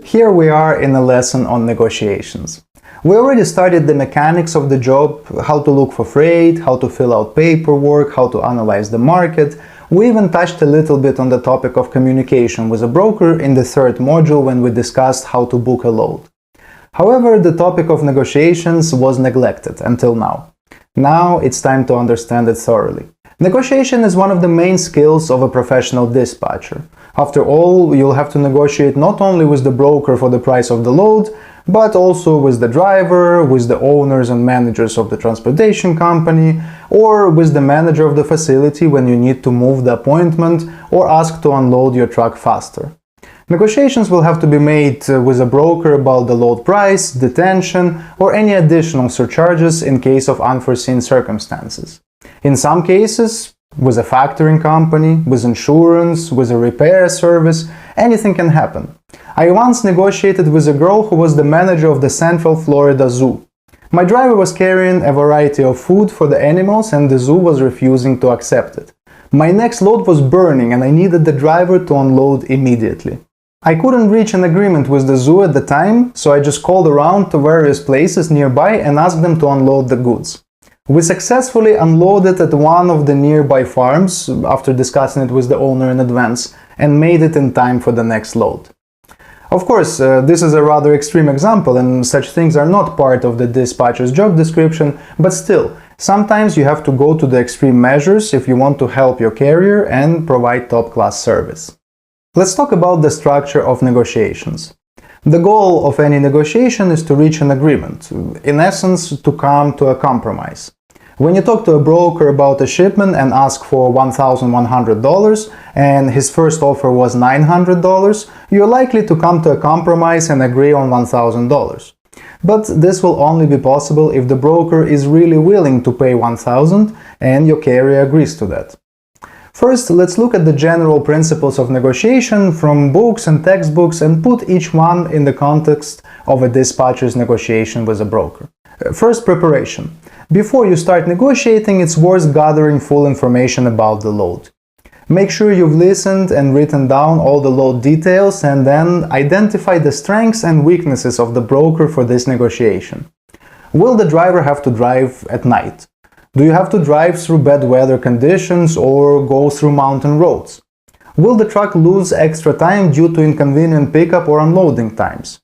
Here we are in a lesson on negotiations. We already studied the mechanics of the job, how to look for freight, how to fill out paperwork, how to analyze the market. We even touched a little bit on the topic of communication with a broker in the third module when we discussed how to book a load. However, the topic of negotiations was neglected until now. Now it's time to understand it thoroughly. Negotiation is one of the main skills of a professional dispatcher. After all, you'll have to negotiate not only with the broker for the price of the load, but also with the driver, with the owners and managers of the transportation company, or with the manager of the facility when you need to move the appointment or ask to unload your truck faster. Negotiations will have to be made with a broker about the load price, detention, or any additional surcharges in case of unforeseen circumstances. In some cases, with a factoring company, with insurance, with a repair service, anything can happen. I once negotiated with a girl who was the manager of the Central Florida Zoo. My driver was carrying a variety of food for the animals and the zoo was refusing to accept it. My next load was burning and I needed the driver to unload immediately. I couldn't reach an agreement with the zoo at the time, so I just called around to various places nearby and asked them to unload the goods. We successfully unloaded at one of the nearby farms after discussing it with the owner in advance and made it in time for the next load. Of course, this is a rather extreme example and such things are not part of the dispatcher's job description, but still, sometimes you have to go to the extreme measures if you want to help your carrier and provide top-class service. Let's talk about the structure of negotiations. The goal of any negotiation is to reach an agreement, in essence, to come to a compromise. When you talk to a broker about a shipment and ask for $1,100 and his first offer was $900, you're likely to come to a compromise and agree on $1,000. But this will only be possible if the broker is really willing to pay $1,000 and your carrier agrees to that. First, let's look at the general principles of negotiation from books and textbooks and put each one in the context of a dispatcher's negotiation with a broker. First, preparation. Before you start negotiating, it's worth gathering full information about the load. Make sure you've listened and written down all the load details and then identify the strengths and weaknesses of the broker for this negotiation. Will the driver have to drive at night? Do you have to drive through bad weather conditions or go through mountain roads? Will the truck lose extra time due to inconvenient pickup or unloading times?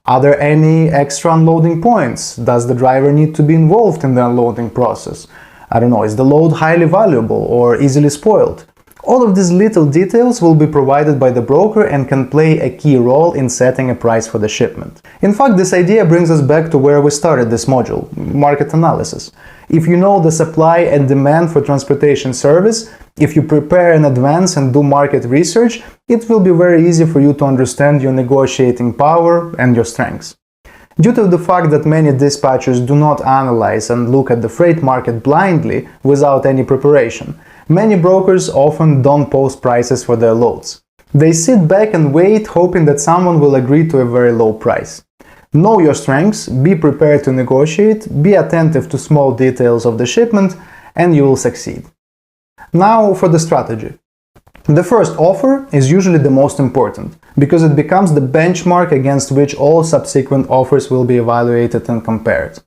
Are there any extra unloading points? Does the driver need to be involved in the unloading process? I don't know, is the load highly valuable or easily spoiled? All of these little details will be provided by the broker and can play a key role in setting a price for the shipment. In fact, this idea brings us back to where we started this module, market analysis. If you know the supply and demand for transportation service, if you prepare in advance and do market research, it will be very easy for you to understand your negotiating power and your strengths. Due to the fact that many dispatchers do not analyze and look at the freight market blindly without any preparation, many brokers often don't post prices for their loads. They sit back and wait, hoping that someone will agree to a very low price. Know your strengths, be prepared to negotiate, be attentive to small details of the shipment, and you will succeed. Now for the strategy. The first offer is usually the most important, because it becomes the benchmark against which all subsequent offers will be evaluated and compared.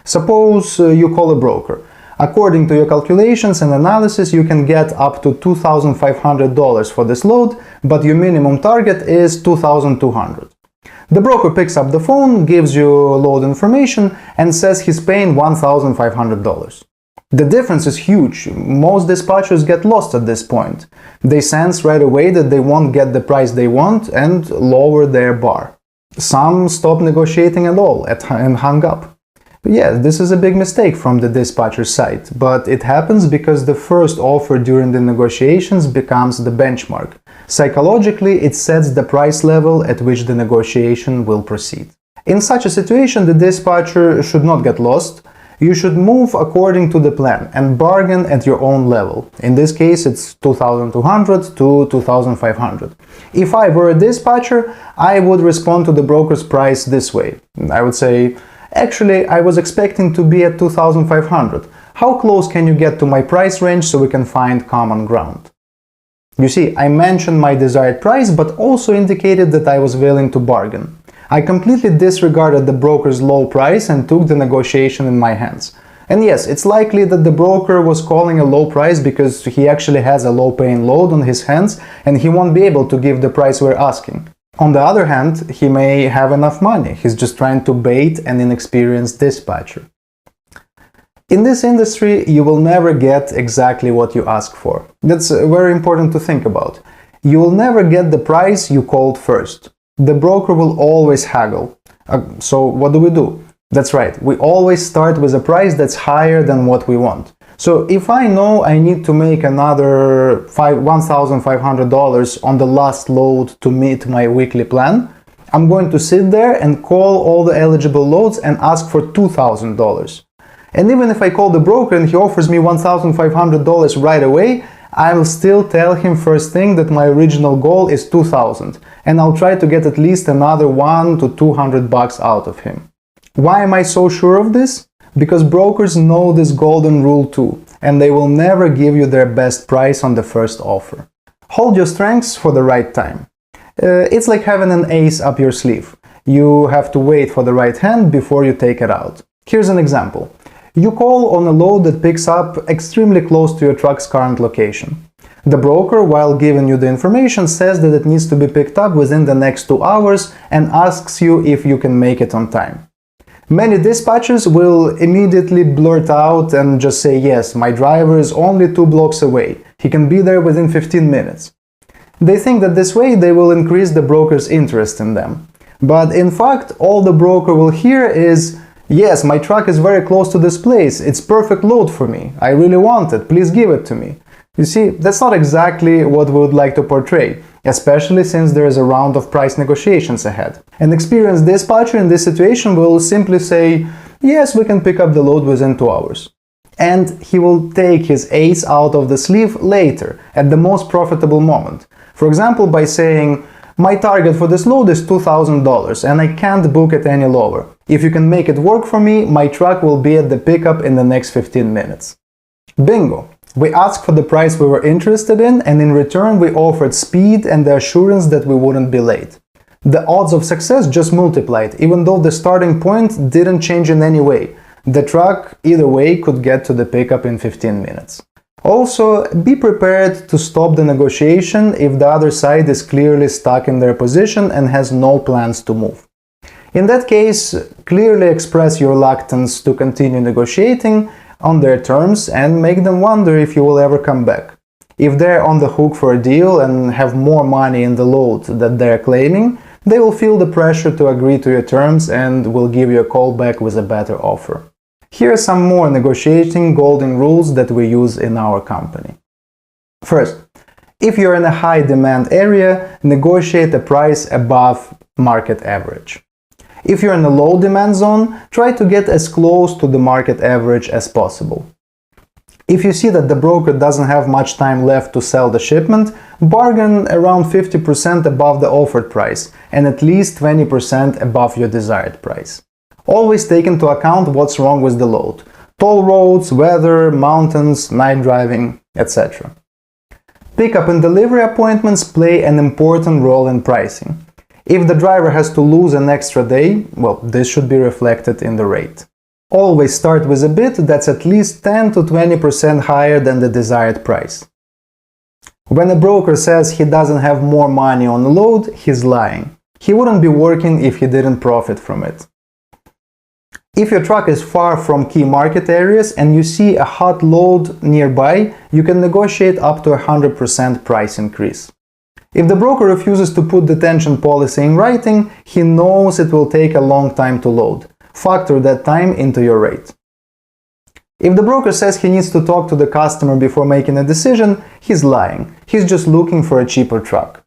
Suppose you call a broker. According to your calculations and analysis, you can get up to $2,500 for this load, but your minimum target is $2,200. The broker picks up the phone, gives you load information, and says he's paying $1,500. The difference is huge. Most dispatchers get lost at this point. They sense right away that they won't get the price they want and lower their bar. Some stop negotiating at all and hung up. Yeah, this is a big mistake from the dispatcher's side, but it happens because the first offer during the negotiations becomes the benchmark. Psychologically, it sets the price level at which the negotiation will proceed. In such a situation, the dispatcher should not get lost. You should move according to the plan and bargain at your own level. In this case, it's $2,200 to $2,500. If I were a dispatcher, I would respond to the broker's price this way. I would say, actually, I was expecting to be at $2,500. How close can you get to my price range so we can find common ground? You see, I mentioned my desired price, but also indicated that I was willing to bargain. I completely disregarded the broker's low price and took the negotiation in my hands. And yes, it's likely that the broker was calling a low price because he actually has a low-paying load on his hands and he won't be able to give the price we're asking. On the other hand, he may have enough money. He's just trying to bait an inexperienced dispatcher. In this industry, you will never get exactly what you ask for. That's very important to think about. You will never get the price you called first. The broker will always haggle. So what do? That's right, we always start with a price that's higher than what we want. So if I know I need to make another $1,500 on the last load to meet my weekly plan, I'm going to sit there and call all the eligible loads and ask for $2,000. And even if I call the broker and he offers me $1,500 right away, I will still tell him first thing that my original goal is $2,000, and I'll try to get at least another $100 to $200 out of him. Why am I so sure of this? Because brokers know this golden rule too, and they will never give you their best price on the first offer. Hold your strengths for the right time. It's like having an ace up your sleeve. You have to wait for the right hand before you take it out. Here's an example. You call on a load that picks up extremely close to your truck's current location. The broker, while giving you the information, says that it needs to be picked up within the next 2 hours and asks you if you can make it on time. Many dispatchers will immediately blurt out and just say, yes, my driver is only 2 blocks away. He can be there within 15 minutes. They think that this way they will increase the broker's interest in them. But in fact, all the broker will hear is, yes, my truck is very close to this place. It's perfect load for me. I really want it. Please give it to me. You see, that's not exactly what we would like to portray, especially since there is a round of price negotiations ahead. An experienced dispatcher in this situation will simply say, yes, we can pick up the load within 2 hours. And he will take his ace out of the sleeve later, at the most profitable moment. For example, by saying, my target for this load is $2,000 and I can't book it any lower. If you can make it work for me, my truck will be at the pickup in the next 15 minutes. Bingo! We asked for the price we were interested in, and in return we offered speed and the assurance that we wouldn't be late. The odds of success just multiplied, even though the starting point didn't change in any way. The truck, either way, could get to the pickup in 15 minutes. Also, be prepared to stop the negotiation if the other side is clearly stuck in their position and has no plans to move. In that case, clearly express your reluctance to continue negotiating on their terms and make them wonder if you will ever come back. If they're on the hook for a deal and have more money in the load that they're claiming, they will feel the pressure to agree to your terms and will give you a call back with a better offer. Here are some more negotiating golden rules that we use in our company. First, if you're in a high demand area, negotiate a price above market average. If you're in a low demand zone, try to get as close to the market average as possible. If you see that the broker doesn't have much time left to sell the shipment, bargain around 50% above the offered price and at least 20% above your desired price. Always take into account what's wrong with the load: toll roads, weather, mountains, night driving, etc. Pickup and delivery appointments play an important role in pricing. If the driver has to lose an extra day, well, this should be reflected in the rate. Always start with a bid that's at least 10 to 20% higher than the desired price. When a broker says he doesn't have more money on the load, he's lying. He wouldn't be working if he didn't profit from it. If your truck is far from key market areas and you see a hot load nearby, you can negotiate up to 100% price increase. If the broker refuses to put the detention policy in writing, he knows it will take a long time to load. Factor that time into your rate. If the broker says he needs to talk to the customer before making a decision, he's lying. He's just looking for a cheaper truck.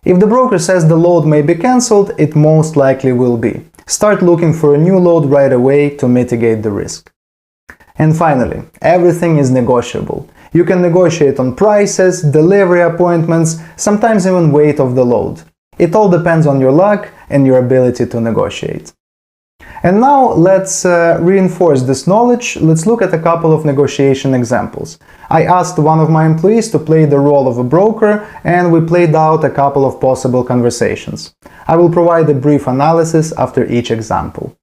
If the broker says the load may be cancelled, it most likely will be. Start looking for a new load right away to mitigate the risk. And finally, everything is negotiable. You can negotiate on prices, delivery appointments, sometimes even weight of the load. It all depends on your luck and your ability to negotiate. And now let's reinforce this knowledge. Let's look at a couple of negotiation examples. I asked one of my employees to play the role of a broker, and we played out a couple of possible conversations. I will provide a brief analysis after each example.